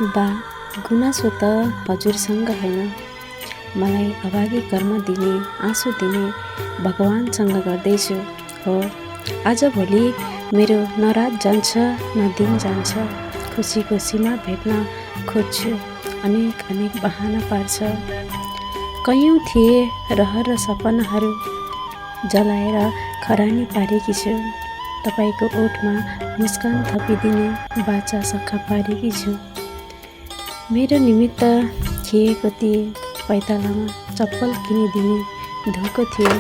बा, गुनासो त हजुरसँग होइन, मलाई अभागी कर्म दिने, आँसु दिने भगवानसँग गर्दैछु हो। आजभोलि मेरो न रात जान्छ न दिन जान्छ, खुसीको सीमा भेट्न खोज्छु, अनेक बहाना पार्छ। कयौँ थिए रहर र सपनाहरू जलाएर खरानी पारेकी छु, तपाईँको ओठमा मुस्कान थपिदिने बाचा सखा पारेकी छु। मेरो निमित्त खिएको ती पैतालामा चप्पल किनिदिने धोको थियो,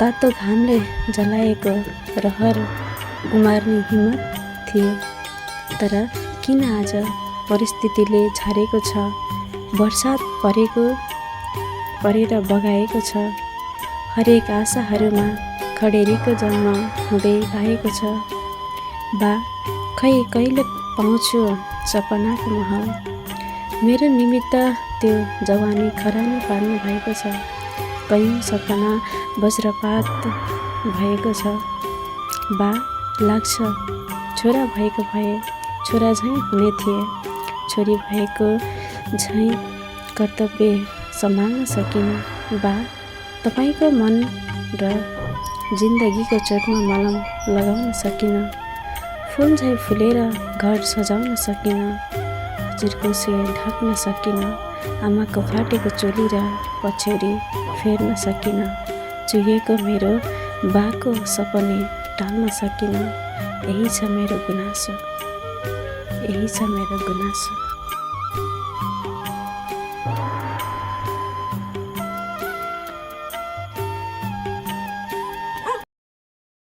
तातो घामले जलाएको रहर उमार्ने हिम्मत थियो। तर किन आज परिस्थितिले झारेको छ, बर्सात परेर बगाएको छ, हरेक आशाहरूमा खडेरीको जन्म हुँदै आएको छ। बा, खै कहिले पाउँछु सपनाको महल, मेरो निमित्त त्यो जवानी खरानी पार्नु भएको छ। कयौँ सपना वज्रपात भएको छ। बा, लाग्छ छोरा भएको भए छोरा झैँ हुने थिए, छोरी भएको झैँ कर्तव्य सम्हाल्न सकिनँ। बा, तपाईँको मन र जिन्दगीको चोटमा मलम लगाउन सकिनँ, फुल झैँ फुलेर घर सजाउन सकिनँ, हजुरको श्रेय ढाक्न सकिनँ, आमाको फाटेको चोली र पछ्यौरी फेर्न सकिनँ, चुहिएको मेरो बाको सपने टाल्न सकिनँ। यही छ मेरो गुनासो, यही छ मेरो गुनासो।